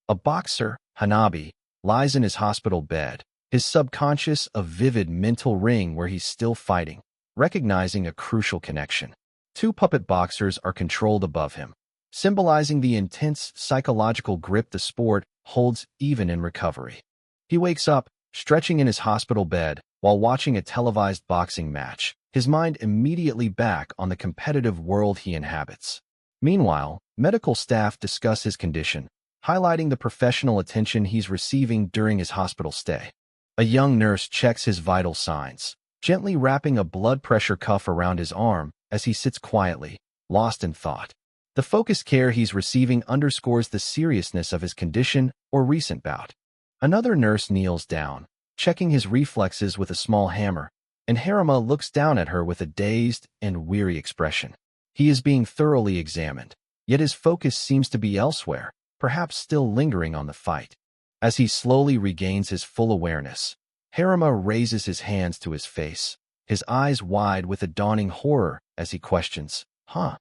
A boxer, Hanabi, lies in his hospital bed, his subconscious a vivid mental ring where he's still fighting, recognizing a crucial connection. Two puppet boxers are controlled above him, symbolizing the intense psychological grip the sport holds even in recovery. He wakes up, stretching in his hospital bed, while watching a televised boxing match, his mind immediately back on the competitive world he inhabits. Meanwhile, medical staff discuss his condition, highlighting the professional attention he's receiving during his hospital stay. A young nurse checks his vital signs, gently wrapping a blood pressure cuff around his arm as he sits quietly, lost in thought. The focused care he's receiving underscores the seriousness of his condition or recent bout. Another nurse kneels down, checking his reflexes with a small hammer, and Harima looks down at her with a dazed and weary expression. He is being thoroughly examined, yet his focus seems to be elsewhere, perhaps still lingering on the fight. As he slowly regains his full awareness, Harima raises his hands to his face, his eyes wide with a dawning horror as he questions, "Huh?"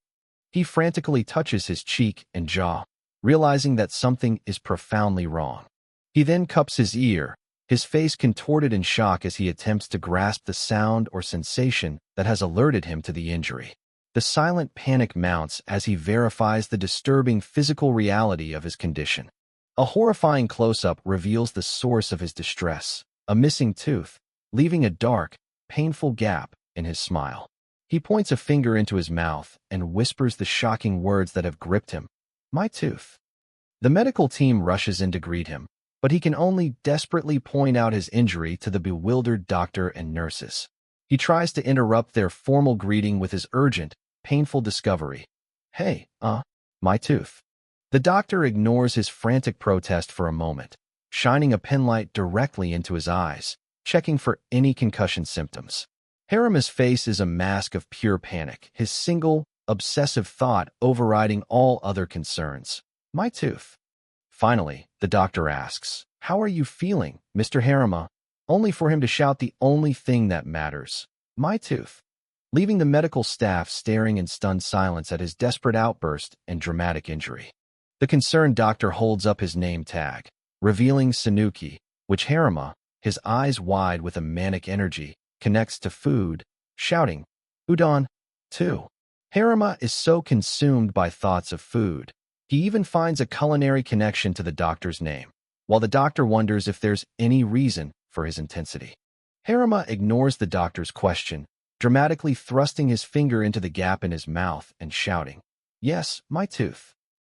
He frantically touches his cheek and jaw, realizing that something is profoundly wrong. He then cups his ear, his face contorted in shock as he attempts to grasp the sound or sensation that has alerted him to the injury. The silent panic mounts as he verifies the disturbing physical reality of his condition. A horrifying close-up reveals the source of his distress, a missing tooth, leaving a dark, painful gap in his smile. He points a finger into his mouth and whispers the shocking words that have gripped him, "My tooth." The medical team rushes in to greet him, but he can only desperately point out his injury to the bewildered doctor and nurses. He tries to interrupt their formal greeting with his urgent, painful discovery. "Hey, my tooth." The doctor ignores his frantic protest for a moment, shining a penlight directly into his eyes, checking for any concussion symptoms. Harima's face is a mask of pure panic, his single, obsessive thought overriding all other concerns. "My tooth." Finally, the doctor asks, "How are you feeling, Mr. Harima?" Only for him to shout the only thing that matters, "My tooth," leaving the medical staff staring in stunned silence at his desperate outburst and dramatic injury. The concerned doctor holds up his name tag, revealing Sanuki, which Harima, his eyes wide with a manic energy, connects to food, shouting, "Udon, too." Harima is so consumed by thoughts of food, he even finds a culinary connection to the doctor's name, while the doctor wonders if there's any reason for his intensity. Harima ignores the doctor's question, dramatically thrusting his finger into the gap in his mouth and shouting, "Yes, my tooth."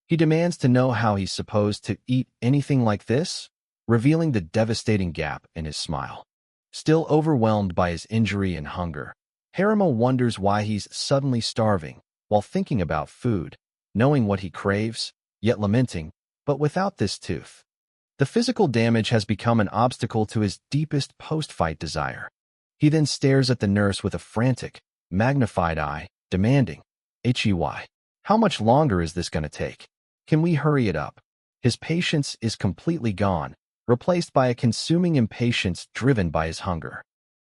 He demands to know how he's supposed to eat anything like this, revealing the devastating gap in his smile. Still overwhelmed by his injury and hunger, Harima wonders why he's suddenly starving while thinking about food, knowing what he craves, yet lamenting, but without this tooth. The physical damage has become an obstacle to his deepest post-fight desire. He then stares at the nurse with a frantic, magnified eye, demanding, "Hey, how much longer is this going to take? Can we hurry it up?" His patience is completely gone, replaced by a consuming impatience driven by his hunger.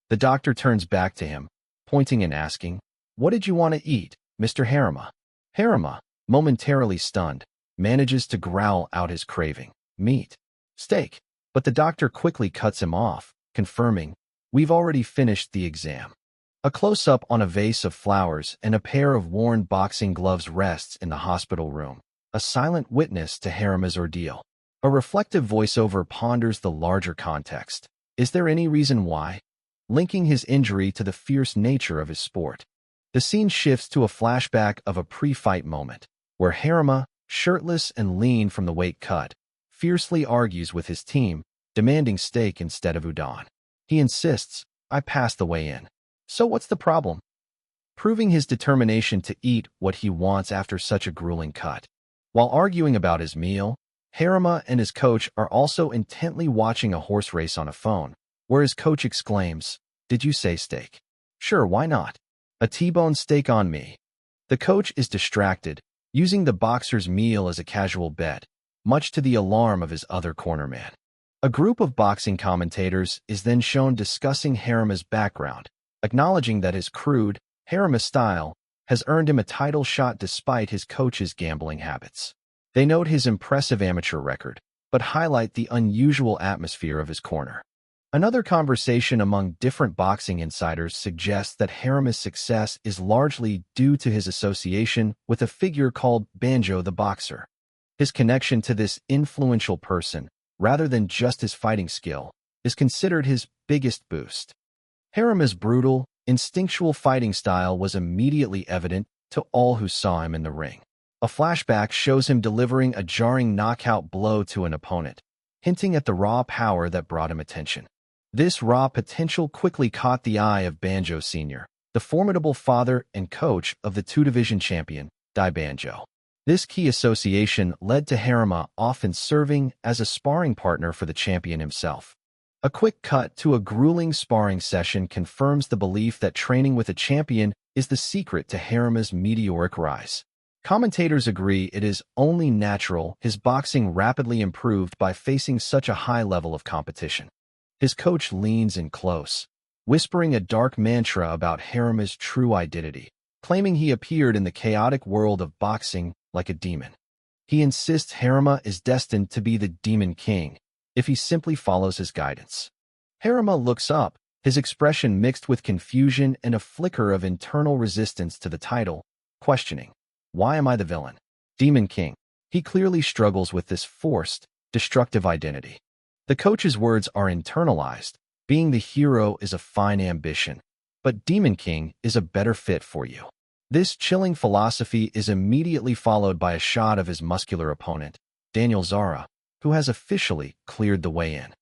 The doctor turns back to him, pointing and asking, "What did you want to eat, Mr. Harima?" Harima, momentarily stunned, manages to growl out his craving, "Meat. Steak." But the doctor quickly cuts him off, confirming, "We've already finished the exam." A close-up on a vase of flowers and a pair of worn boxing gloves rests in the hospital room, a silent witness to Harima's ordeal. A reflective voiceover ponders the larger context. Is there any reason why? Linking his injury to the fierce nature of his sport. The scene shifts to a flashback of a pre-fight moment, where Harima, shirtless and lean from the weight cut, fiercely argues with his team, demanding steak instead of udon. He insists, "I passed the way in. So what's the problem?" Proving his determination to eat what he wants after such a grueling cut. While arguing about his meal, Harima and his coach are also intently watching a horse race on a phone, where his coach exclaims, "Did you say steak? Sure, why not? A T-bone steak on me." The coach is distracted, using the boxer's meal as a casual bet, much to the alarm of his other cornerman. A group of boxing commentators is then shown discussing Harima's background, acknowledging that his crude, Harima style has earned him a title shot despite his coach's gambling habits. They note his impressive amateur record, but highlight the unusual atmosphere of his corner. Another conversation among different boxing insiders suggests that Harima's success is largely due to his association with a figure called Banjo the Boxer. His connection to this influential person, rather than just his fighting skill, is considered his biggest boost. Harima's brutal, instinctual fighting style was immediately evident to all who saw him in the ring. A flashback shows him delivering a jarring knockout blow to an opponent, hinting at the raw power that brought him attention. This raw potential quickly caught the eye of Banjo Sr., the formidable father and coach of the two-division champion, Banjo. This key association led to Harima often serving as a sparring partner for the champion himself. A quick cut to a grueling sparring session confirms the belief that training with a champion is the secret to Harima's meteoric rise. Commentators agree it is only natural his boxing rapidly improved by facing such a high level of competition. His coach leans in close, whispering a dark mantra about Harima's true identity, claiming he appeared in the chaotic world of boxing like a demon. He insists Harima is destined to be the Demon King if he simply follows his guidance. Harima looks up, his expression mixed with confusion and a flicker of internal resistance to the title, questioning, "Why am I the villain? Demon King." He clearly struggles with this forced, destructive identity. The coach's words are internalized. Being the hero is a fine ambition, but Demon King is a better fit for you. This chilling philosophy is immediately followed by a shot of his muscular opponent, Daniel Zara, who has officially cleared the weigh-in.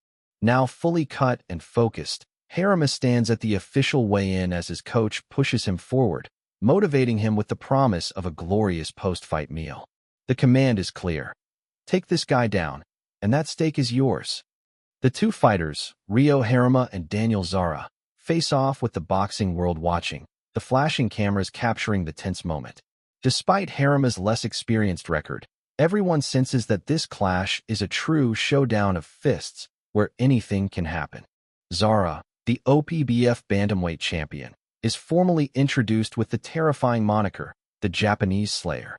Now fully cut and focused, Harima stands at the official weigh-in as his coach pushes him forward, motivating him with the promise of a glorious post-fight meal. The command is clear. Take this guy down, and that steak is yours. The two fighters, Rio Harima and Daniel Zara, face off with the boxing world watching, the flashing cameras capturing the tense moment. Despite Harima's less experienced record, everyone senses that this clash is a true showdown of fists, where anything can happen. Zara, the OPBF bantamweight champion, is formally introduced with the terrifying moniker, the Japanese Slayer.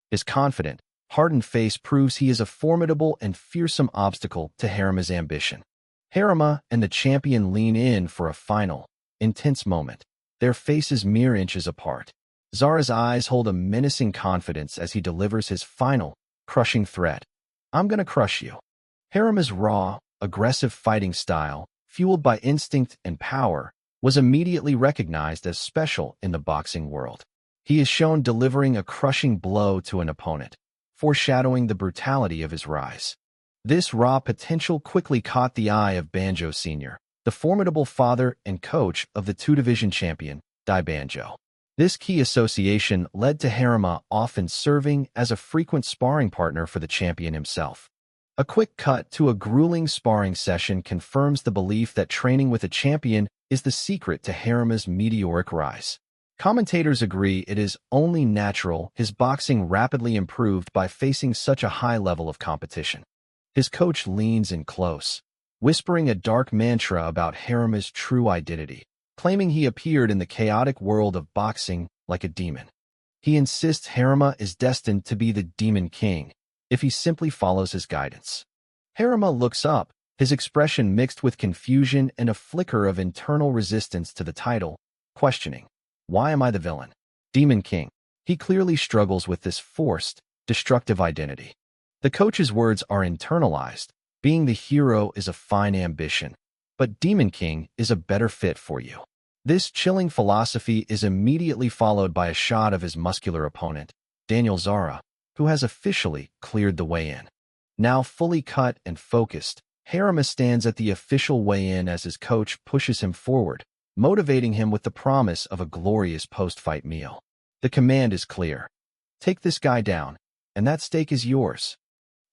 His confident, hardened face proves he is a formidable and fearsome obstacle to Harima's ambition. Harima and the champion lean in for a final, intense moment, their faces mere inches apart. Zara's eyes hold a menacing confidence as he delivers his final, crushing threat. "I'm gonna crush you." Harima's raw, aggressive fighting style, fueled by instinct and power, was immediately recognized as special in the boxing world. He is shown delivering a crushing blow to an opponent, foreshadowing the brutality of his rise. This raw potential quickly caught the eye of Banjo Sr., the formidable father and coach of the two-division champion, Banjo. This key association led to Harima often serving as a frequent sparring partner for the champion himself. A quick cut to a grueling sparring session confirms the belief that training with a champion is the secret to Harima's meteoric rise. Commentators agree it is only natural his boxing rapidly improved by facing such a high level of competition. His coach leans in close, whispering a dark mantra about Harima's true identity, claiming he appeared in the chaotic world of boxing like a demon. He insists Harima is destined to be the Demon King if he simply follows his guidance. Harima looks up, his expression mixed with confusion and a flicker of internal resistance to the title, questioning, "Why am I the villain? Demon King." He clearly struggles with this forced, destructive identity. The coach's words are internalized. Being the hero is a fine ambition, but Demon King is a better fit for you. This chilling philosophy is immediately followed by a shot of his muscular opponent, Daniel Zara, who has officially cleared the weigh-in. Now fully cut and focused, Harima stands at the official weigh-in as his coach pushes him forward, motivating him with the promise of a glorious post-fight meal. The command is clear. Take this guy down, and that steak is yours.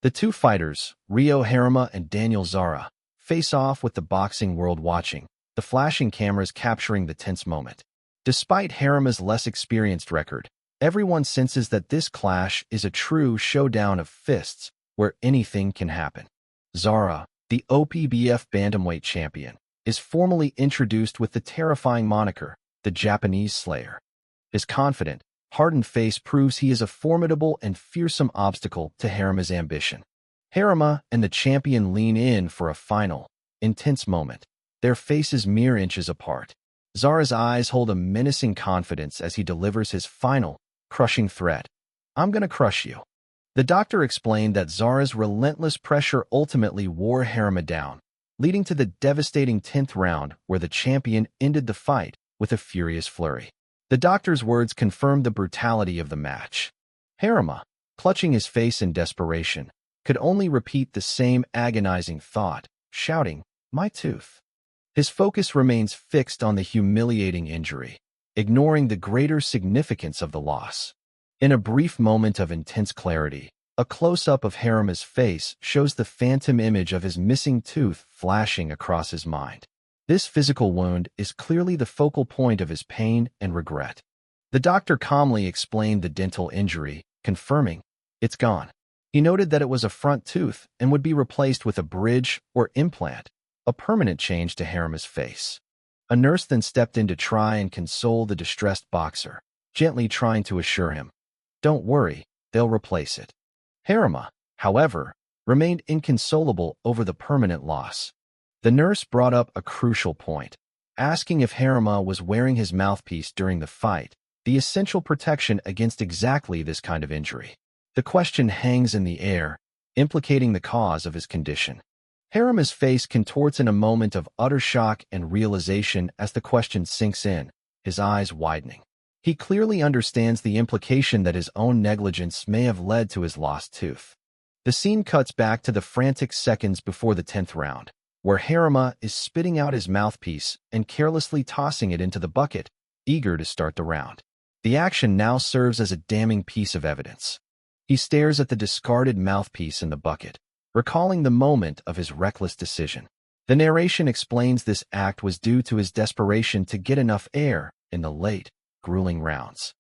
The two fighters, Rio Harima and Daniel Zara, face off with the boxing world watching, the flashing cameras capturing the tense moment. Despite Harima's less experienced record, everyone senses that this clash is a true showdown of fists, where anything can happen. Zara, the OPBF bantamweight champion, is formally introduced with the terrifying moniker, the Japanese Slayer. His confident, hardened face proves he is a formidable and fearsome obstacle to Harima's ambition. Harima and the champion lean in for a final, intense moment, their faces mere inches apart. Zara's eyes hold a menacing confidence as he delivers his final, crushing threat. "I'm gonna crush you." The doctor explained that Zara's relentless pressure ultimately wore Harima down, leading to the devastating 10th round where the champion ended the fight with a furious flurry. The doctor's words confirmed the brutality of the match. Harima, clutching his face in desperation, could only repeat the same agonizing thought, shouting, "My tooth." His focus remains fixed on the humiliating injury, ignoring the greater significance of the loss. In a brief moment of intense clarity, a close-up of Harima's face shows the phantom image of his missing tooth flashing across his mind. This physical wound is clearly the focal point of his pain and regret. The doctor calmly explained the dental injury, confirming, "It's gone." He noted that it was a front tooth and would be replaced with a bridge or implant, a permanent change to Harima's face. A nurse then stepped in to try and console the distressed boxer, gently trying to assure him, "Don't worry, they'll replace it." Harima, however, remained inconsolable over the permanent loss. The nurse brought up a crucial point, asking if Harima was wearing his mouthpiece during the fight, the essential protection against exactly this kind of injury. The question hangs in the air, implicating the cause of his condition. Harima's face contorts in a moment of utter shock and realization as the question sinks in, his eyes widening. He clearly understands the implication that his own negligence may have led to his lost tooth. The scene cuts back to the frantic seconds before the 10th round, where Harima is spitting out his mouthpiece and carelessly tossing it into the bucket, eager to start the round. The action now serves as a damning piece of evidence. He stares at the discarded mouthpiece in the bucket, recalling the moment of his reckless decision. The narration explains this act was due to his desperation to get enough air in the late, grueling rounds.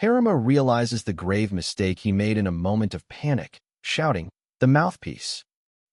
Harima realizes the grave mistake he made in a moment of panic, shouting, "The mouthpiece."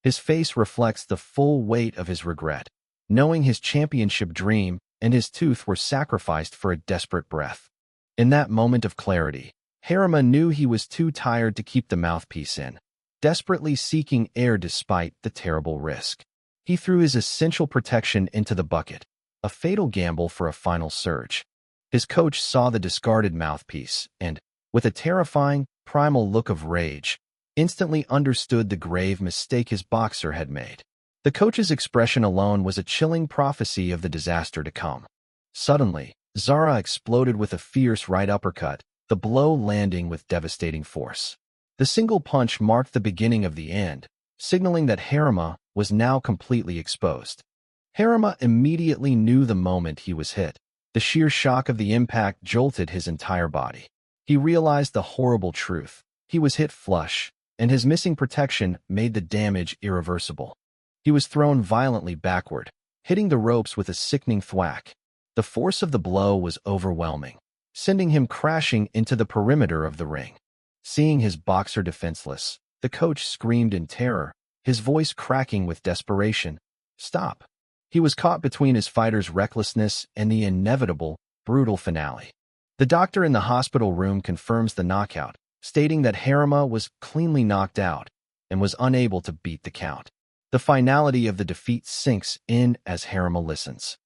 His face reflects the full weight of his regret, knowing his championship dream and his tooth were sacrificed for a desperate breath. In that moment of clarity, Harima knew he was too tired to keep the mouthpiece in, desperately seeking air despite the terrible risk. He threw his essential protection into the bucket, a fatal gamble for a final surge. His coach saw the discarded mouthpiece and, with a terrifying, primal look of rage, instantly understood the grave mistake his boxer had made. The coach's expression alone was a chilling prophecy of the disaster to come. Suddenly, Zara exploded with a fierce right uppercut, the blow landing with devastating force. The single punch marked the beginning of the end, signaling that Harima was now completely exposed. Harima immediately knew the moment he was hit. The sheer shock of the impact jolted his entire body. He realized the horrible truth. He was hit flush, and his missing protection made the damage irreversible. He was thrown violently backward, hitting the ropes with a sickening thwack. The force of the blow was overwhelming, sending him crashing into the perimeter of the ring. Seeing his boxer defenseless, the coach screamed in terror, his voice cracking with desperation, "Stop." He was caught between his fighter's recklessness and the inevitable, brutal finale. The doctor in the hospital room confirms the knockout, stating that Harima was cleanly knocked out and was unable to beat the count. The finality of the defeat sinks in as Harima listens.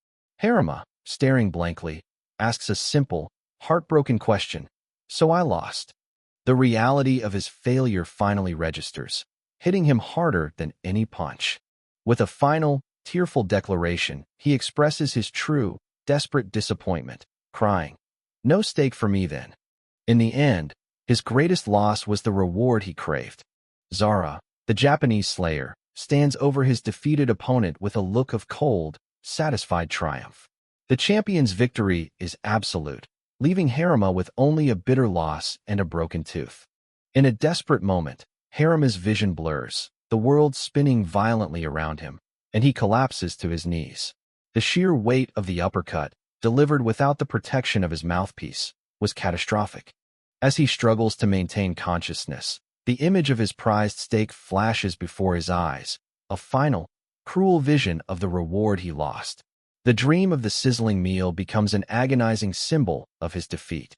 Harima, staring blankly, asks a simple, heartbroken question, "So I lost?" The reality of his failure finally registers, hitting him harder than any punch. With a final, tearful declaration, he expresses his true, desperate disappointment, crying, "No stake for me then." In the end, his greatest loss was the reward he craved. Zara, the Japanese slayer, stands over his defeated opponent with a look of cold, satisfied triumph. The champion's victory is absolute, leaving Harima with only a bitter loss and a broken tooth. In a desperate moment, Harima's vision blurs, the world spinning violently around him, and he collapses to his knees. The sheer weight of the uppercut, delivered without the protection of his mouthpiece, was catastrophic. As he struggles to maintain consciousness, the image of his prized steak flashes before his eyes, a final, cruel vision of the reward he lost. The dream of the sizzling meal becomes an agonizing symbol of his defeat.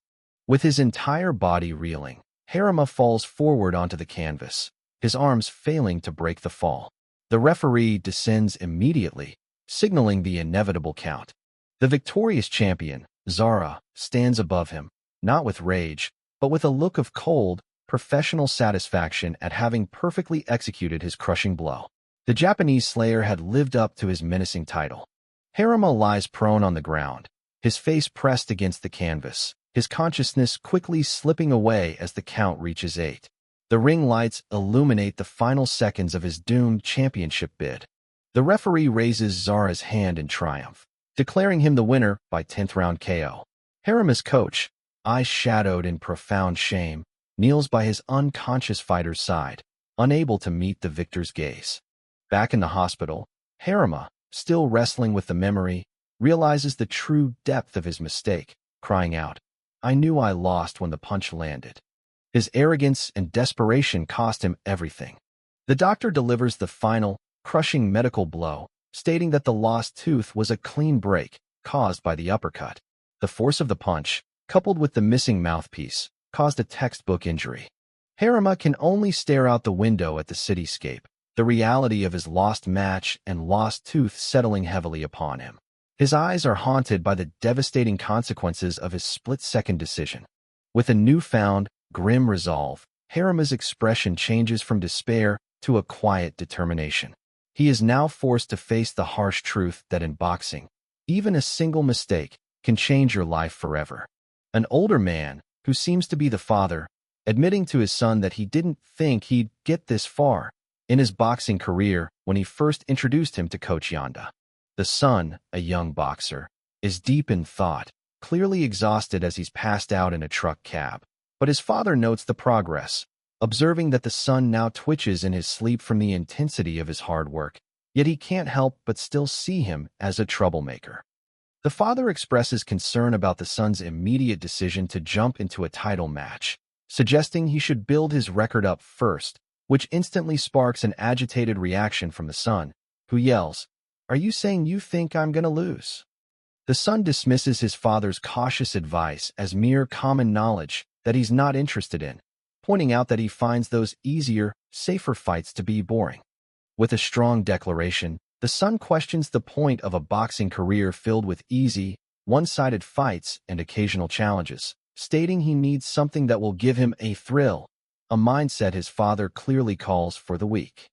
With his entire body reeling, Harima falls forward onto the canvas, his arms failing to break the fall. The referee descends immediately, signaling the inevitable count. The victorious champion, Zara, stands above him, not with rage, but with a look of cold, professional satisfaction at having perfectly executed his crushing blow. The Japanese slayer had lived up to his menacing title. Harima lies prone on the ground, his face pressed against the canvas, his consciousness quickly slipping away as the count reaches 8. The ring lights illuminate the final seconds of his doomed championship bid. The referee raises Zara's hand in triumph, declaring him the winner by 10th round KO. Harima's coach, eyes shadowed in profound shame, kneels by his unconscious fighter's side, unable to meet the victor's gaze. Back in the hospital, Harima, still wrestling with the memory, realizes the true depth of his mistake, crying out, "I knew I lost when the punch landed." His arrogance and desperation cost him everything. The doctor delivers the final, crushing medical blow, stating that the lost tooth was a clean break caused by the uppercut. The force of the punch, coupled with the missing mouthpiece, caused a textbook injury. Harima can only stare out the window at the cityscape, the reality of his lost match and lost tooth settling heavily upon him. His eyes are haunted by the devastating consequences of his split-second decision. With a newfound, grim resolve, Harima's expression changes from despair to a quiet determination. He is now forced to face the harsh truth that in boxing, even a single mistake can change your life forever. An older man, who seems to be the father, admitting to his son that he didn't think he'd get this far in his boxing career when he first introduced him to Coach Yanda. The son, a young boxer, is deep in thought, clearly exhausted as he's passed out in a truck cab. But his father notes the progress, observing that the son now twitches in his sleep from the intensity of his hard work, yet he can't help but still see him as a troublemaker. The father expresses concern about the son's immediate decision to jump into a title match, suggesting he should build his record up first, which instantly sparks an agitated reaction from the son, who yells, "Are you saying you think I'm gonna lose?" The son dismisses his father's cautious advice as mere common knowledge that he's not interested in, pointing out that he finds those easier, safer fights to be boring. With a strong declaration, the son questions the point of a boxing career filled with easy, one-sided fights and occasional challenges, stating he needs something that will give him a thrill, a mindset his father clearly calls for the weak.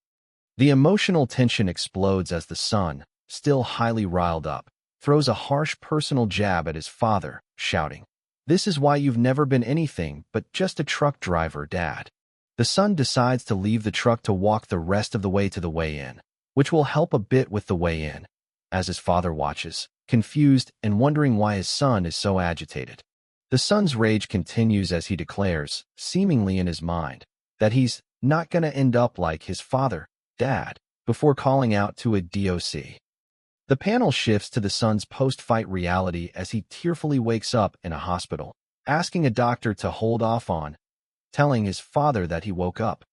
The emotional tension explodes as the son, still highly riled up, throws a harsh personal jab at his father, shouting, "This is why you've never been anything but just a truck driver, Dad." The son decides to leave the truck to walk the rest of the way to the weigh-in, which will help a bit with the weigh-in, as his father watches, confused and wondering why his son is so agitated. The son's rage continues as he declares, seemingly in his mind, that he's not gonna end up like his father, Dad, before calling out to a DOC. The panel shifts to the son's post-fight reality as he tearfully wakes up in a hospital, asking a doctor to hold off on, telling his father that he woke up.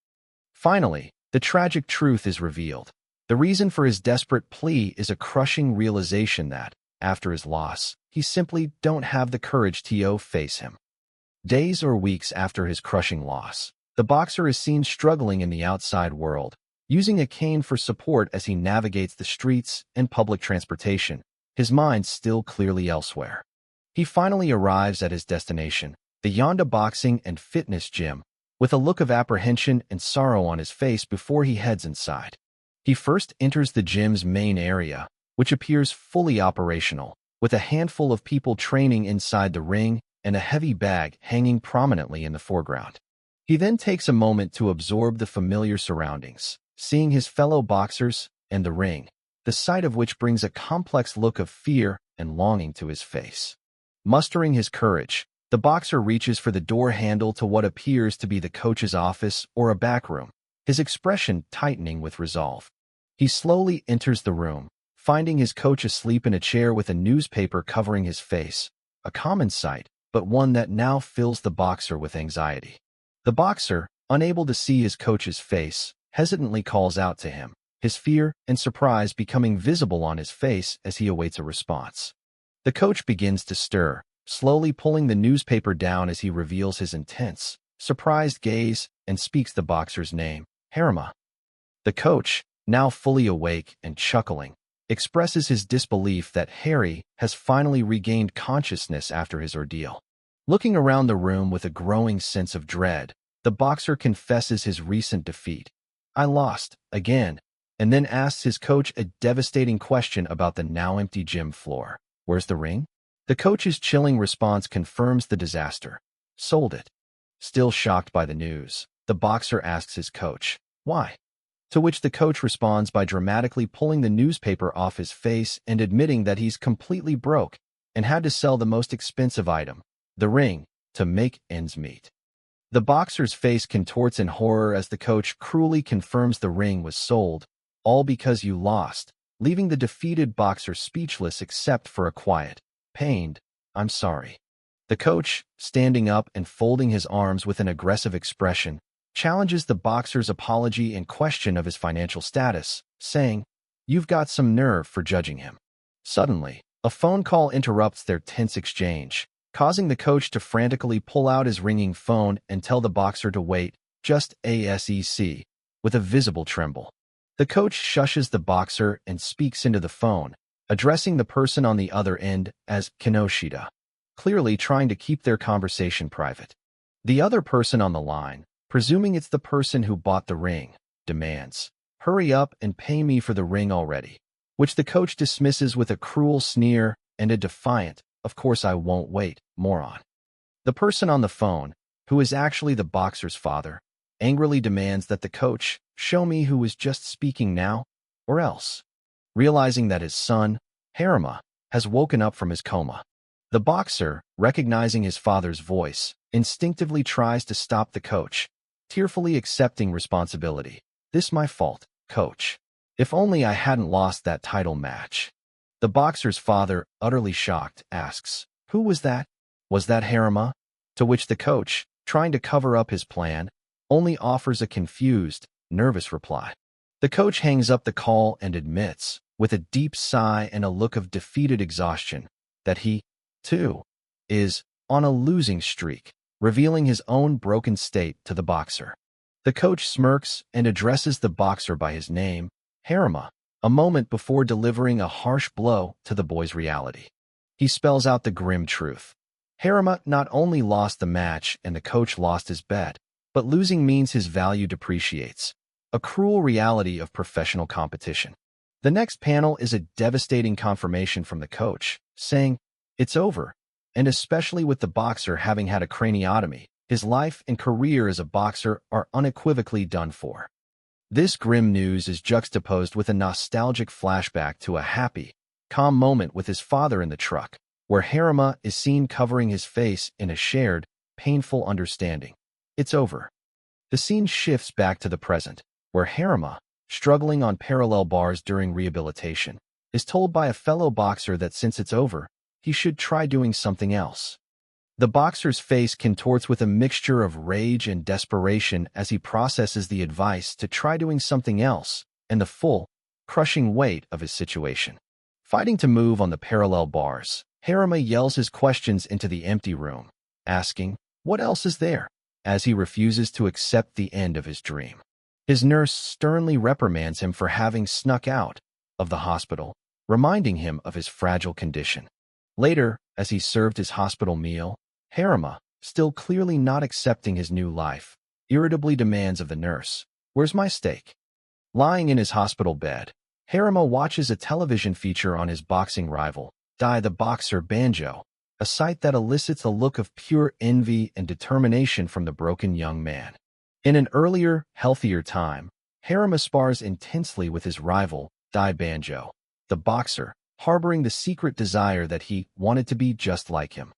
Finally, the tragic truth is revealed. The reason for his desperate plea is a crushing realization that, after his loss, he simply don't have the courage to face him. Days or weeks after his crushing loss, the boxer is seen struggling in the outside world, using a cane for support as he navigates the streets and public transportation, his mind still clearly elsewhere. He finally arrives at his destination, the Yanda Boxing and Fitness Gym, with a look of apprehension and sorrow on his face before he heads inside. He first enters the gym's main area, which appears fully operational, with a handful of people training inside the ring and a heavy bag hanging prominently in the foreground. He then takes a moment to absorb the familiar surroundings, seeing his fellow boxers and the ring, the sight of which brings a complex look of fear and longing to his face. Mustering his courage, the boxer reaches for the door handle to what appears to be the coach's office or a back room, his expression tightening with resolve. He slowly enters the room, finding his coach asleep in a chair with a newspaper covering his face, a common sight, but one that now fills the boxer with anxiety. The boxer, unable to see his coach's face, hesitantly calls out to him, his fear and surprise becoming visible on his face as he awaits a response. The coach begins to stir, slowly pulling the newspaper down as he reveals his intense, surprised gaze and speaks the boxer's name, Harima. The coach, now fully awake and chuckling, expresses his disbelief that Harry has finally regained consciousness after his ordeal. Looking around the room with a growing sense of dread, the boxer confesses his recent defeat. I lost, again, and then asks his coach a devastating question about the now empty gym floor. Where's the ring? The coach's chilling response confirms the disaster. Sold it. Still shocked by the news, the boxer asks his coach, why? To which the coach responds by dramatically pulling the newspaper off his face and admitting that he's completely broke and had to sell the most expensive item, the ring, to make ends meet. The boxer's face contorts in horror as the coach cruelly confirms the ring was sold, all because you lost, leaving the defeated boxer speechless except for a quiet, pained, "I'm sorry." The coach, standing up and folding his arms with an aggressive expression, challenges the boxer's apology and question of his financial status, saying, "You've got some nerve for judging him." Suddenly, a phone call interrupts their tense exchange, causing the coach to frantically pull out his ringing phone and tell the boxer to wait, just a sec, with a visible tremble. The coach shushes the boxer and speaks into the phone, addressing the person on the other end as Kinoshita, clearly trying to keep their conversation private. The other person on the line, presuming it's the person who bought the ring, demands, "Hurry up and pay me for the ring already," which the coach dismisses with a cruel sneer and a defiant, "Of course I won't wait, moron." The person on the phone, who is actually the boxer's father, angrily demands that the coach show me who is just speaking now, or else. Realizing that his son, Harima, has woken up from his coma, the boxer, recognizing his father's voice, instinctively tries to stop the coach, tearfully accepting responsibility. "This my fault, coach. If only I hadn't lost that title match." The boxer's father, utterly shocked, asks, "Who was that? Was that Harima?" To which the coach, trying to cover up his plan, only offers a confused, nervous reply. The coach hangs up the call and admits, with a deep sigh and a look of defeated exhaustion, that he, too, is on a losing streak, revealing his own broken state to the boxer. The coach smirks and addresses the boxer by his name, Harima, a moment before delivering a harsh blow to the boy's reality. He spells out the grim truth. Harima not only lost the match and the coach lost his bet, but losing means his value depreciates, a cruel reality of professional competition. The next panel is a devastating confirmation from the coach, saying, "It's over," and especially with the boxer having had a craniotomy, his life and career as a boxer are unequivocally done for. This grim news is juxtaposed with a nostalgic flashback to a happy, calm moment with his father in the truck, where Harima is seen covering his face in a shared, painful understanding. It's over. The scene shifts back to the present, where Harima, struggling on parallel bars during rehabilitation, is told by a fellow boxer that since it's over, he should try doing something else. The boxer's face contorts with a mixture of rage and desperation as he processes the advice to try doing something else and the full, crushing weight of his situation. Fighting to move on the parallel bars, Harima yells his questions into the empty room, asking, "What else is there?" as he refuses to accept the end of his dream. His nurse sternly reprimands him for having snuck out of the hospital, reminding him of his fragile condition. Later, as he served his hospital meal, Harima, still clearly not accepting his new life, irritably demands of the nurse, "Where's my steak?" Lying in his hospital bed, Harima watches a television feature on his boxing rival, the boxer Banjo, a sight that elicits a look of pure envy and determination from the broken young man. In an earlier, healthier time, Harima spars intensely with his rival, Banjo, the boxer, harboring the secret desire that he wanted to be just like him.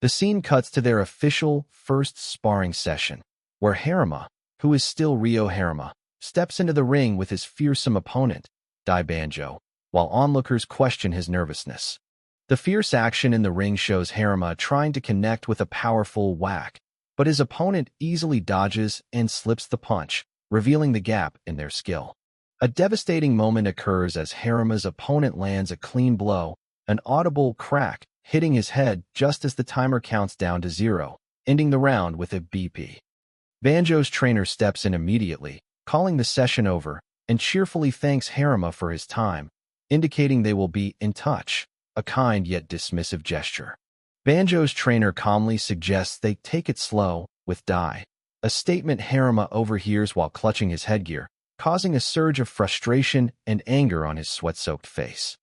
The scene cuts to their official first sparring session, where Harima, who is still Ryo Harima, steps into the ring with his fearsome opponent, Banjo, while onlookers question his nervousness. The fierce action in the ring shows Harima trying to connect with a powerful whack, but his opponent easily dodges and slips the punch, revealing the gap in their skill. A devastating moment occurs as Harima's opponent lands a clean blow, an audible crack, hitting his head just as the timer counts down to 0, ending the round with a BP. Banjo's trainer steps in immediately, calling the session over, and cheerfully thanks Harima for his time, indicating they will be in touch, a kind yet dismissive gesture. Banjo's trainer calmly suggests they take it slow, with Dai, a statement Harima overhears while clutching his headgear, causing a surge of frustration and anger on his sweat-soaked face.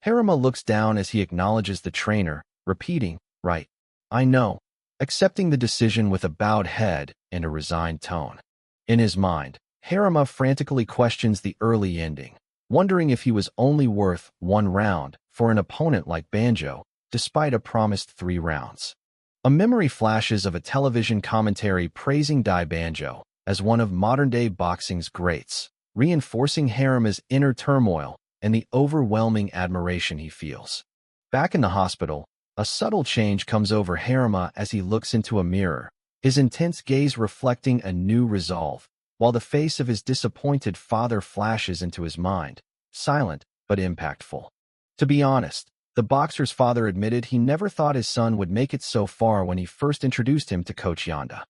Harima looks down as he acknowledges the trainer, repeating, "Right. I know," accepting the decision with a bowed head and a resigned tone. In his mind, Harima frantically questions the early ending, wondering if he was only worth 1 round for an opponent like Banjo, despite a promised 3 rounds. A memory flashes of a television commentary praising Dai Banjo as one of modern-day boxing's greats, reinforcing Harima's inner turmoil and the overwhelming admiration he feels. Back in the hospital, a subtle change comes over Harima as he looks into a mirror, his intense gaze reflecting a new resolve, while the face of his disappointed father flashes into his mind, silent but impactful. To be honest, the boxer's father admitted he never thought his son would make it so far when he first introduced him to Coach Yanda.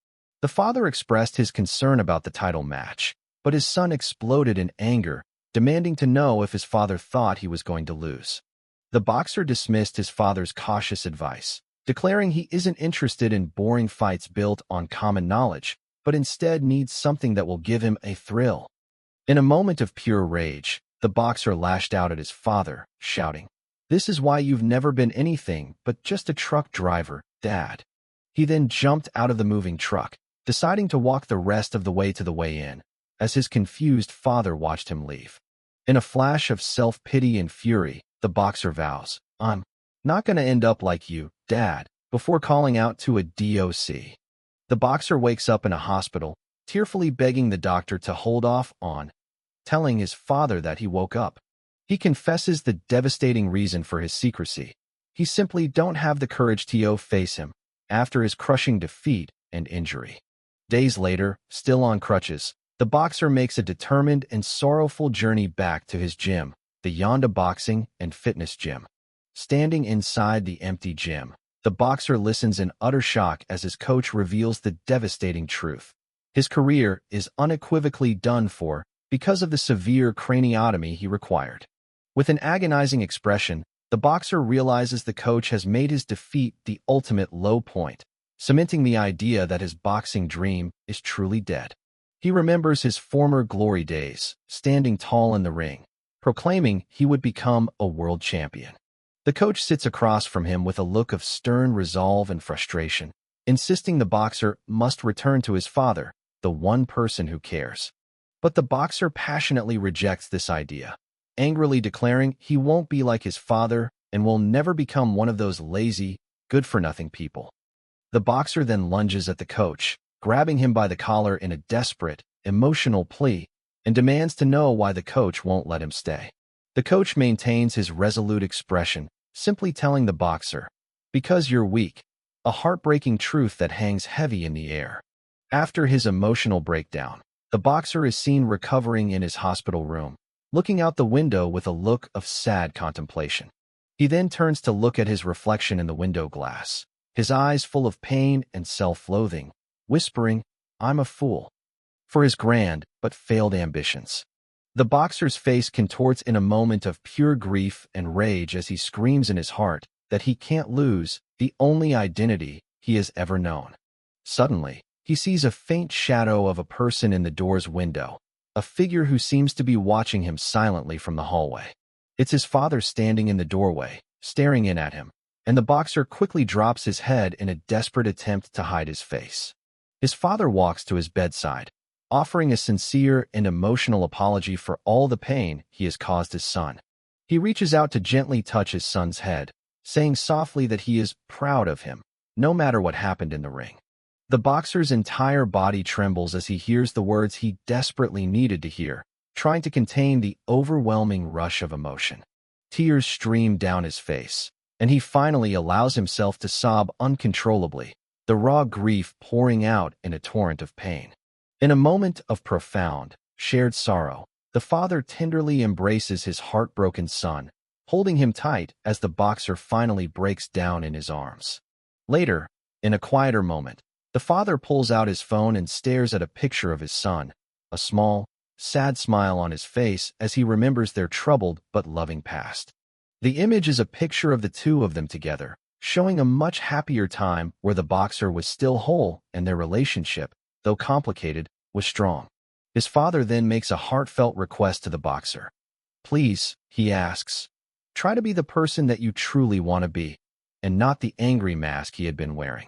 The father expressed his concern about the title match, but his son exploded in anger, demanding to know if his father thought he was going to lose. The boxer dismissed his father's cautious advice, declaring he isn't interested in boring fights built on common knowledge, but instead needs something that will give him a thrill. In a moment of pure rage, the boxer lashed out at his father, shouting, "This is why you've never been anything but just a truck driver, Dad." He then jumped out of the moving truck, deciding to walk the rest of the way to the weigh-in, as his confused father watched him leave. In a flash of self-pity and fury, the boxer vows, "I'm not going to end up like you, Dad," before calling out to a DOC. The boxer wakes up in a hospital, tearfully begging the doctor to hold off on telling his father that he woke up. He confesses the devastating reason for his secrecy. He simply don't have the courage to face him after his crushing defeat and injury. Days later, still on crutches, the boxer makes a determined and sorrowful journey back to his gym, the Yanda Boxing and Fitness Gym. Standing inside the empty gym, the boxer listens in utter shock as his coach reveals the devastating truth. His career is unequivocally done for because of the severe craniotomy he required. With an agonizing expression, the boxer realizes the coach has made his defeat the ultimate low point, cementing the idea that his boxing dream is truly dead. He remembers his former glory days, standing tall in the ring, proclaiming he would become a world champion. The coach sits across from him with a look of stern resolve and frustration, insisting the boxer must return to his father, the one person who cares. But the boxer passionately rejects this idea, angrily declaring he won't be like his father and will never become one of those lazy, good-for-nothing people. The boxer then lunges at the coach, grabbing him by the collar in a desperate, emotional plea, and demands to know why the coach won't let him stay. The coach maintains his resolute expression, simply telling the boxer, "Because you're weak," a heartbreaking truth that hangs heavy in the air. After his emotional breakdown, the boxer is seen recovering in his hospital room, looking out the window with a look of sad contemplation. He then turns to look at his reflection in the window glass, his eyes full of pain and self-loathing, whispering, "I'm a fool," for his grand but failed ambitions. The boxer's face contorts in a moment of pure grief and rage as he screams in his heart that he can't lose the only identity he has ever known. Suddenly, he sees a faint shadow of a person in the door's window, a figure who seems to be watching him silently from the hallway. It's his father standing in the doorway, staring in at him, and the boxer quickly drops his head in a desperate attempt to hide his face. His father walks to his bedside, offering a sincere and emotional apology for all the pain he has caused his son. He reaches out to gently touch his son's head, saying softly that he is proud of him, no matter what happened in the ring. The boxer's entire body trembles as he hears the words he desperately needed to hear, trying to contain the overwhelming rush of emotion. Tears stream down his face, and he finally allows himself to sob uncontrollably, the raw grief pouring out in a torrent of pain. In a moment of profound, shared sorrow, the father tenderly embraces his heartbroken son, holding him tight as the boxer finally breaks down in his arms. Later, in a quieter moment, the father pulls out his phone and stares at a picture of his son, a small, sad smile on his face as he remembers their troubled but loving past. The image is a picture of the two of them together, showing a much happier time where the boxer was still whole and their relationship, though complicated, was strong. His father then makes a heartfelt request to the boxer. Please, he asks, try to be the person that you truly want to be, and not the angry mask he had been wearing.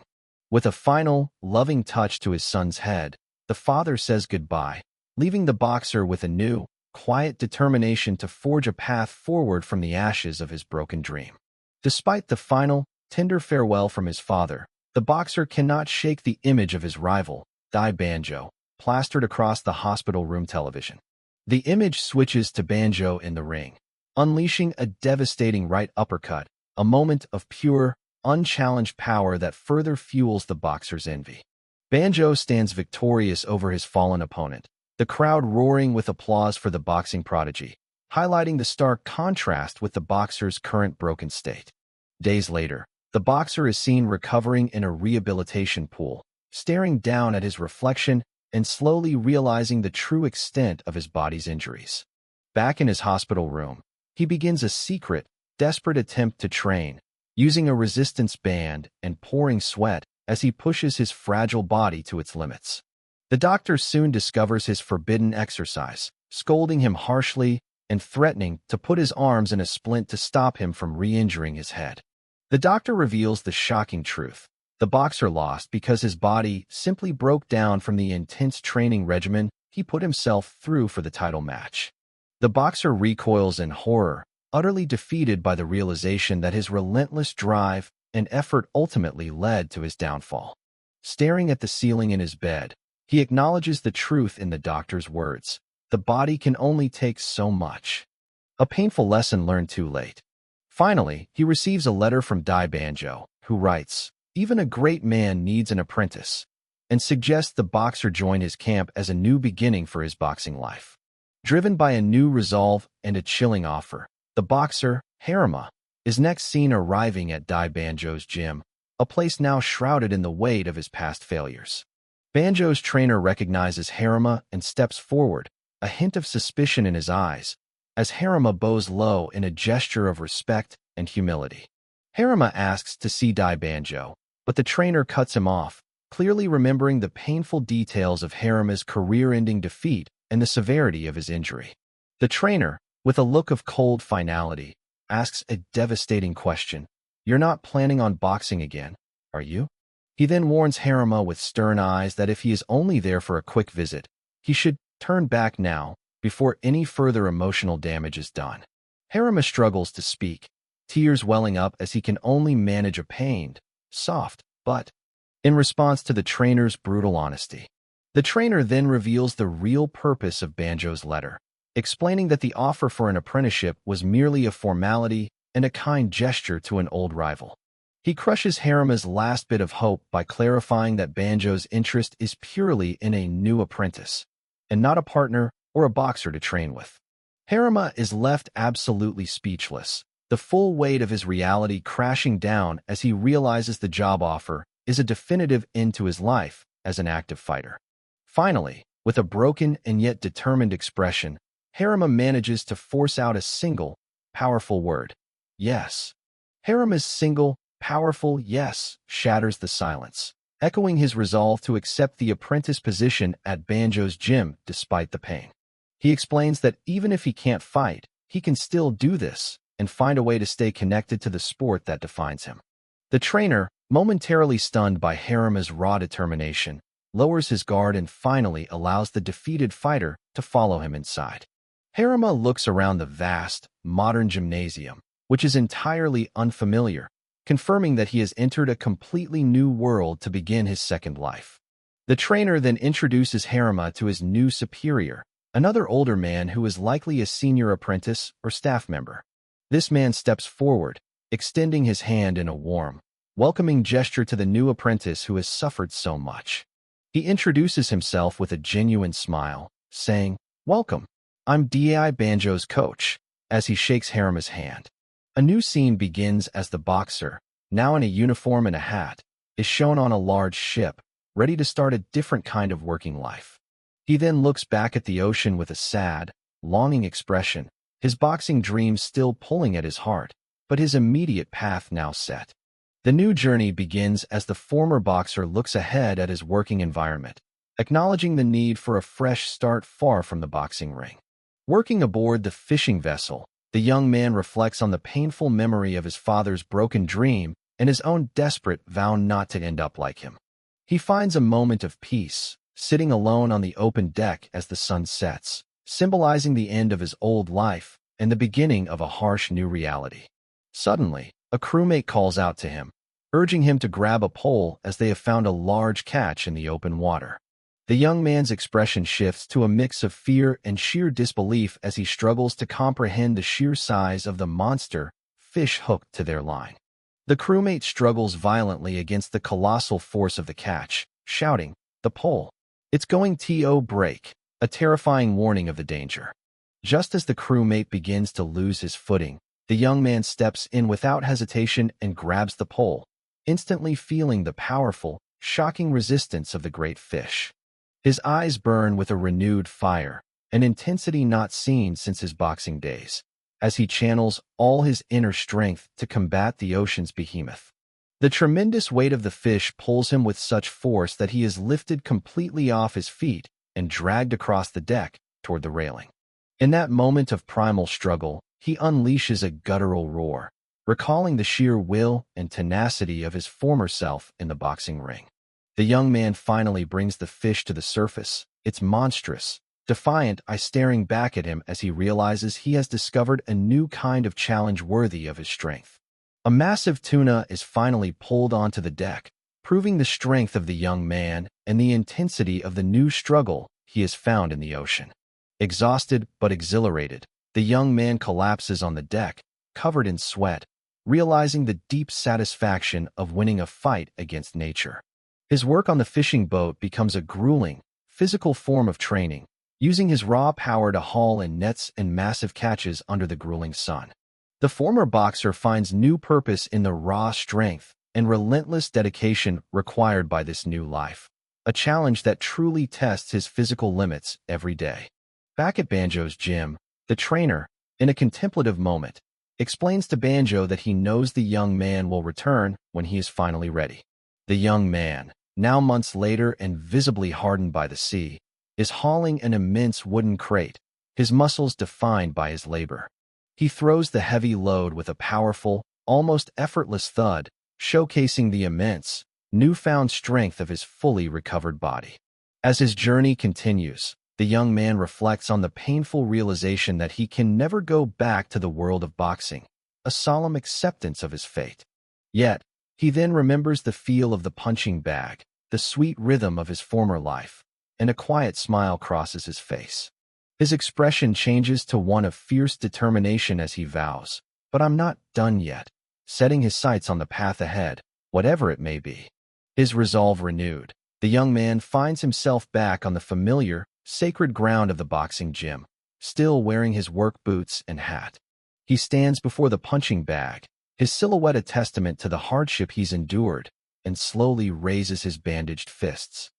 With a final, loving touch to his son's head, the father says goodbye, leaving the boxer with a new, quiet determination to forge a path forward from the ashes of his broken dream. Despite the final, tender farewell from his father, the boxer cannot shake the image of his rival, Dai Banjo, plastered across the hospital room television. The image switches to Banjo in the ring, unleashing a devastating right uppercut, a moment of pure, unchallenged power that further fuels the boxer's envy. Banjo stands victorious over his fallen opponent, the crowd roaring with applause for the boxing prodigy, highlighting the stark contrast with the boxer's current broken state. Days later, the boxer is seen recovering in a rehabilitation pool, staring down at his reflection and slowly realizing the true extent of his body's injuries. Back in his hospital room, he begins a secret, desperate attempt to train, using a resistance band and pouring sweat as he pushes his fragile body to its limits. The doctor soon discovers his forbidden exercise, scolding him harshly and threatening to put his arms in a splint to stop him from re-injuring his head. The doctor reveals the shocking truth. The boxer lost because his body simply broke down from the intense training regimen he put himself through for the title match. The boxer recoils in horror, utterly defeated by the realization that his relentless drive and effort ultimately led to his downfall. Staring at the ceiling in his bed, he acknowledges the truth in the doctor's words. The body can only take so much. A painful lesson learned too late. Finally, he receives a letter from Dai Banjo, who writes, "Even a great man needs an apprentice," and suggests the boxer join his camp as a new beginning for his boxing life. Driven by a new resolve and a chilling offer, the boxer, Harima, is next seen arriving at Dai Banjo's gym, a place now shrouded in the weight of his past failures. Banjo's trainer recognizes Harima and steps forward, a hint of suspicion in his eyes, as Harima bows low in a gesture of respect and humility. Harima asks to see Dai Banjo, but the trainer cuts him off, clearly remembering the painful details of Harima's career-ending defeat and the severity of his injury. The trainer, with a look of cold finality, asks a devastating question. "You're not planning on boxing again, are you?" He then warns Harima with stern eyes that if he is only there for a quick visit, he should turn back now, before any further emotional damage is done. Harima struggles to speak, tears welling up as he can only manage a pained, soft, but in response to the trainer's brutal honesty. The trainer then reveals the real purpose of Banjo's letter, explaining that the offer for an apprenticeship was merely a formality and a kind gesture to an old rival. He crushes Harima's last bit of hope by clarifying that Banjo's interest is purely in a new apprentice, and not a partner or a boxer to train with. Harima is left absolutely speechless, the full weight of his reality crashing down as he realizes the job offer is a definitive end to his life as an active fighter. Finally, with a broken and yet determined expression, Harima manages to force out a single, powerful word. Yes. Harima's single, powerful yes shatters the silence, echoing his resolve to accept the apprentice position at Banjo's gym despite the pain. He explains that even if he can't fight, he can still do this and find a way to stay connected to the sport that defines him. The trainer, momentarily stunned by Harima's raw determination, lowers his guard and finally allows the defeated fighter to follow him inside. Harima looks around the vast, modern gymnasium, which is entirely unfamiliar, confirming that he has entered a completely new world to begin his second life. The trainer then introduces Harima to his new superior, another older man who is likely a senior apprentice or staff member. This man steps forward, extending his hand in a warm, welcoming gesture to the new apprentice who has suffered so much. He introduces himself with a genuine smile, saying, "Welcome, I'm Dai Banjo's coach," as he shakes Harima's hand. A new scene begins as the boxer, now in a uniform and a hat, is shown on a large ship, ready to start a different kind of working life. He then looks back at the ocean with a sad, longing expression, his boxing dreams still pulling at his heart, but his immediate path now set. The new journey begins as the former boxer looks ahead at his working environment, acknowledging the need for a fresh start far from the boxing ring. Working aboard the fishing vessel, the young man reflects on the painful memory of his father's broken dream and his own desperate vow not to end up like him. He finds a moment of peace, sitting alone on the open deck as the sun sets, symbolizing the end of his old life and the beginning of a harsh new reality. Suddenly, a crewmate calls out to him, urging him to grab a pole as they have found a large catch in the open water. The young man's expression shifts to a mix of fear and sheer disbelief as he struggles to comprehend the sheer size of the monster fish hooked to their line. The crewmate struggles violently against the colossal force of the catch, shouting, "The pole! It's going to break," a terrifying warning of the danger. Just as the crewmate begins to lose his footing, the young man steps in without hesitation and grabs the pole, instantly feeling the powerful, shocking resistance of the great fish. His eyes burn with a renewed fire, an intensity not seen since his boxing days, as he channels all his inner strength to combat the ocean's behemoth. The tremendous weight of the fish pulls him with such force that he is lifted completely off his feet and dragged across the deck toward the railing. In that moment of primal struggle, he unleashes a guttural roar, recalling the sheer will and tenacity of his former self in the boxing ring. The young man finally brings the fish to the surface, its monstrous, defiant eye staring back at him as he realizes he has discovered a new kind of challenge worthy of his strength. A massive tuna is finally pulled onto the deck, proving the strength of the young man and the intensity of the new struggle he has found in the ocean. Exhausted but exhilarated, the young man collapses on the deck, covered in sweat, realizing the deep satisfaction of winning a fight against nature. His work on the fishing boat becomes a grueling, physical form of training, using his raw power to haul in nets and massive catches under the grueling sun. The former boxer finds new purpose in the raw strength and relentless dedication required by this new life, a challenge that truly tests his physical limits every day. Back at Banjo's gym, the trainer, in a contemplative moment, explains to Banjo that he knows the young man will return when he is finally ready. The young man, now months later and visibly hardened by the sea, is hauling an immense wooden crate, his muscles defined by his labor. He throws the heavy load with a powerful, almost effortless thud, showcasing the immense, newfound strength of his fully recovered body. As his journey continues, the young man reflects on the painful realization that he can never go back to the world of boxing, a solemn acceptance of his fate. Yet, he then remembers the feel of the punching bag, the sweet rhythm of his former life, and a quiet smile crosses his face. His expression changes to one of fierce determination as he vows, "But I'm not done yet," setting his sights on the path ahead, whatever it may be. His resolve renewed, the young man finds himself back on the familiar, sacred ground of the boxing gym, still wearing his work boots and hat. He stands before the punching bag, his silhouette a testament to the hardship he's endured, and slowly raises his bandaged fists.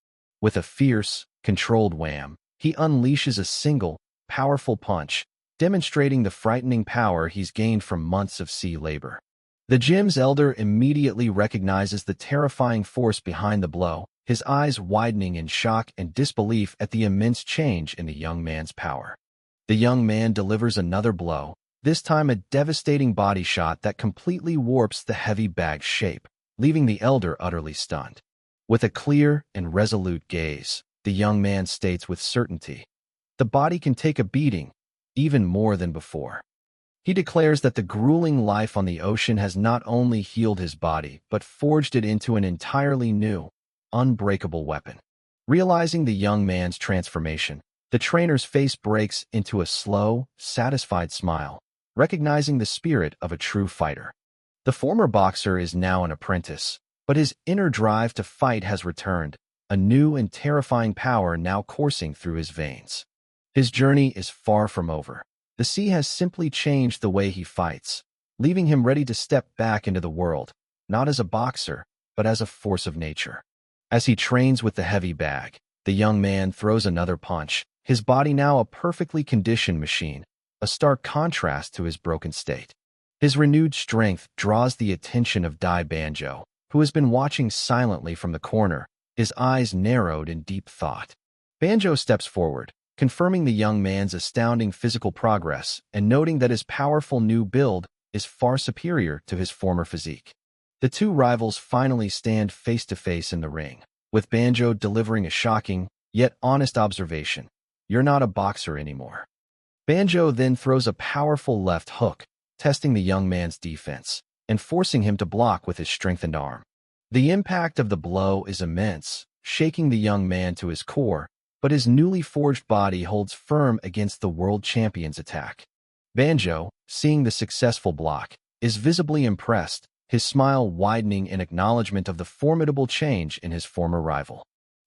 With a fierce, controlled wham, he unleashes a single, powerful punch, demonstrating the frightening power he's gained from months of sea labor. The gym's elder immediately recognizes the terrifying force behind the blow, his eyes widening in shock and disbelief at the immense change in the young man's power. The young man delivers another blow, this time a devastating body shot that completely warps the heavy bag's shape, leaving the elder utterly stunned. With a clear and resolute gaze, the young man states with certainty, "The body can take a beating, even more than before." He declares that the grueling life on the ocean has not only healed his body, but forged it into an entirely new, unbreakable weapon. Realizing the young man's transformation, the trainer's face breaks into a slow, satisfied smile, recognizing the spirit of a true fighter. The former boxer is now an apprentice, but his inner drive to fight has returned, a new and terrifying power now coursing through his veins. His journey is far from over. The sea has simply changed the way he fights, leaving him ready to step back into the world, not as a boxer, but as a force of nature. As he trains with the heavy bag, The young man throws another punch, his body now a perfectly conditioned machine, a stark contrast to his broken state. His renewed strength draws the attention of Banjo, who has been watching silently from the corner, his eyes narrowed in deep thought. Banjo steps forward, confirming the young man's astounding physical progress and noting that his powerful new build is far superior to his former physique. The two rivals finally stand face to face in the ring, with Banjo delivering a shocking, yet honest observation. "You're not a boxer anymore." Banjo then throws a powerful left hook, testing the young man's defense and forcing him to block with his strengthened arm. The impact of the blow is immense, shaking the young man to his core, but his newly forged body holds firm against the world champion's attack. Banjo, seeing the successful block, is visibly impressed, his smile widening in acknowledgement of the formidable change in his former rival.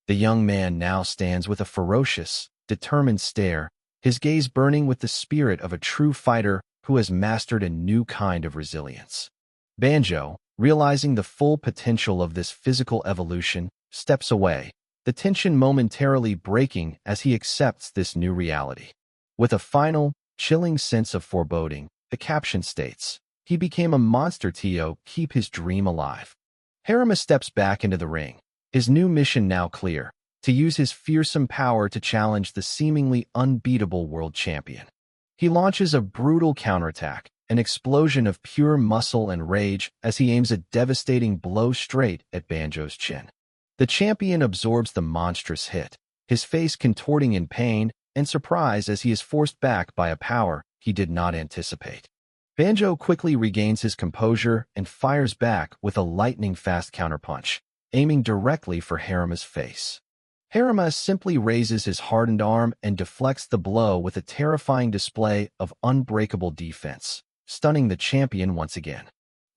The young man now stands with a ferocious, determined stare, his gaze burning with the spirit of a true fighter who has mastered a new kind of resilience. Banjo, realizing the full potential of this physical evolution, steps away, the tension momentarily breaking as he accepts this new reality. With a final, chilling sense of foreboding, the caption states, "He became a monster to keep his dream alive." Harima steps back into the ring, his new mission now clear, to use his fearsome power to challenge the seemingly unbeatable world champion. He launches a brutal counterattack, an explosion of pure muscle and rage as he aims a devastating blow straight at Banjo's chin. The champion absorbs the monstrous hit, his face contorting in pain and surprise as he is forced back by a power he did not anticipate. Banjo quickly regains his composure and fires back with a lightning-fast counterpunch, aiming directly for Harima's face. Harima simply raises his hardened arm and deflects the blow with a terrifying display of unbreakable defense, stunning the champion once again.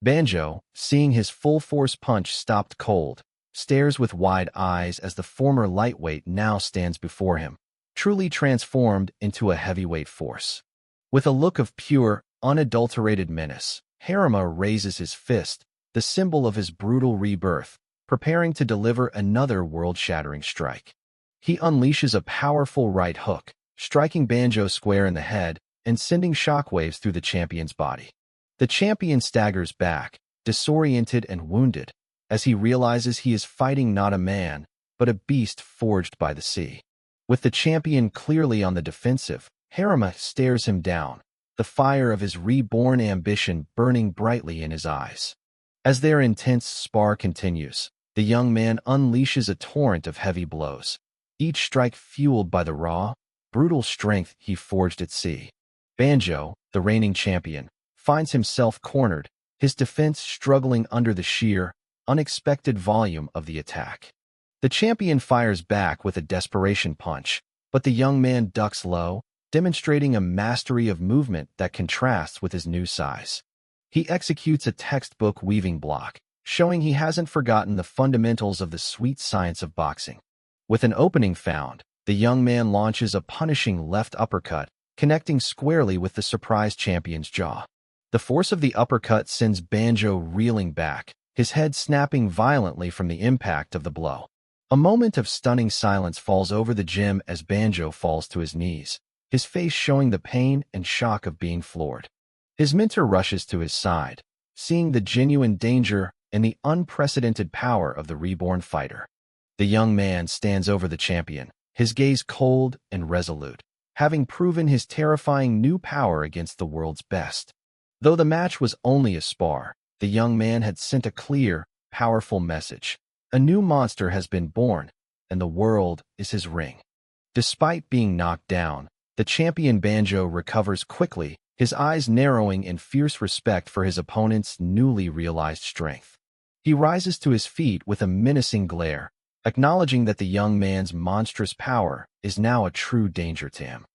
Banjo, seeing his full-force punch stopped cold, stares with wide eyes as the former lightweight now stands before him, truly transformed into a heavyweight force. With a look of pure, unadulterated menace, Harima raises his fist, the symbol of his brutal rebirth, preparing to deliver another world-shattering strike. He unleashes a powerful right hook, striking Banjo square in the head and sending shockwaves through the champion's body. The champion staggers back, disoriented and wounded, as he realizes he is fighting not a man, but a beast forged by the sea. With the champion clearly on the defensive, Harima stares him down, the fire of his reborn ambition burning brightly in his eyes. As their intense spar continues, the young man unleashes a torrent of heavy blows, each strike fueled by the raw, brutal strength he forged at sea. Banjo, the reigning champion, finds himself cornered, his defense struggling under the sheer, unexpected volume of the attack. The champion fires back with a desperation punch, but the young man ducks low, demonstrating a mastery of movement that contrasts with his new size. He executes a textbook weaving block, showing he hasn't forgotten the fundamentals of the sweet science of boxing. With an opening found, the young man launches a punishing left uppercut, connecting squarely with the surprised champion's jaw. The force of the uppercut sends Banjo reeling back, his head snapping violently from the impact of the blow. A moment of stunning silence falls over the gym as Banjo falls to his knees, his face showing the pain and shock of being floored. His mentor rushes to his side, seeing the genuine danger and the unprecedented power of the reborn fighter. The young man stands over the champion, his gaze cold and resolute, having proven his terrifying new power against the world's best. Though the match was only a spar, the young man had sent a clear, powerful message. A new monster has been born, and the world is his ring. Despite being knocked down, the champion Banjo recovers quickly, his eyes narrowing in fierce respect for his opponent's newly realized strength. He rises to his feet with a menacing glare, acknowledging that the young man's monstrous power is now a true danger to him.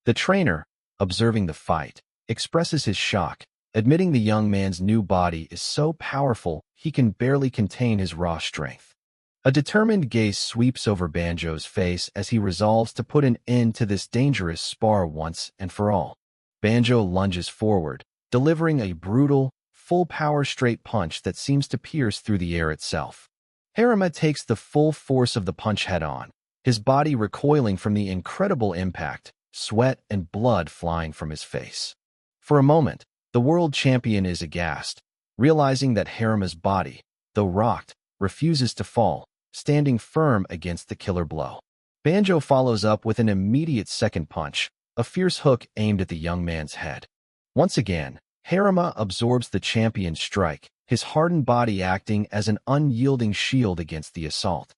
The trainer, observing the fight, expresses his shock, admitting the young man's new body is so powerful he can barely contain his raw strength. A determined gaze sweeps over Banjo's face as he resolves to put an end to this dangerous spar once and for all. Banjo lunges forward, delivering a brutal, full-power straight punch that seems to pierce through the air itself. Harima takes the full force of the punch head-on, his body recoiling from the incredible impact, sweat and blood flying from his face. For a moment, the world champion is aghast, realizing that Harima's body, though rocked, refuses to fall, standing firm against the killer blow. Banjo follows up with an immediate second punch, a fierce hook aimed at the young man's head. Once again, Harima absorbs the champion's strike, his hardened body acting as an unyielding shield against the assault.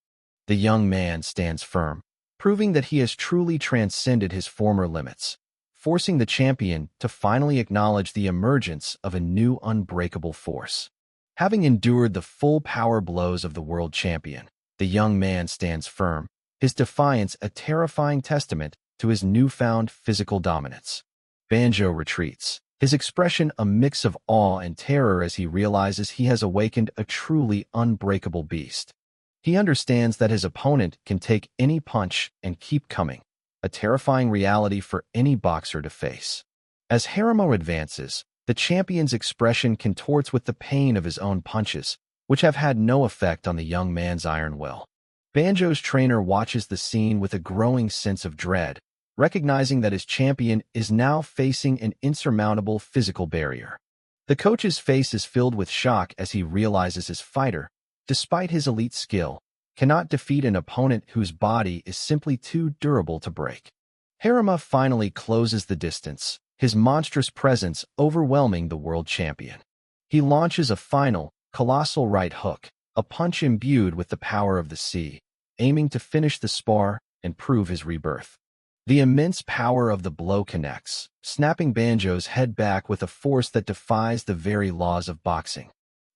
The young man stands firm, proving that he has truly transcended his former limits, forcing the champion to finally acknowledge the emergence of a new unbreakable force. Having endured the full power blows of the world champion, the young man stands firm, his defiance a terrifying testament to his newfound physical dominance. Banjo retreats, his expression a mix of awe and terror as he realizes he has awakened a truly unbreakable beast. He understands that his opponent can take any punch and keep coming, a terrifying reality for any boxer to face. As Harima advances, the champion's expression contorts with the pain of his own punches, which have had no effect on the young man's iron will. Banjo's trainer watches the scene with a growing sense of dread, recognizing that his champion is now facing an insurmountable physical barrier. The coach's face is filled with shock as he realizes his fighter, despite his elite skill, cannot defeat an opponent whose body is simply too durable to break. Harima finally closes the distance, his monstrous presence overwhelming the world champion. He launches a final, colossal right hook, a punch imbued with the power of the sea, aiming to finish the spar and prove his rebirth. The immense power of the blow connects, snapping Banjo's head back with a force that defies the very laws of boxing.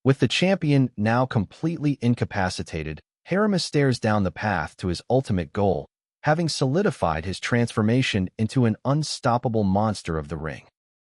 With the champion now completely incapacitated, Harima stares down the path to his ultimate goal, having solidified his transformation into an unstoppable monster of the ring.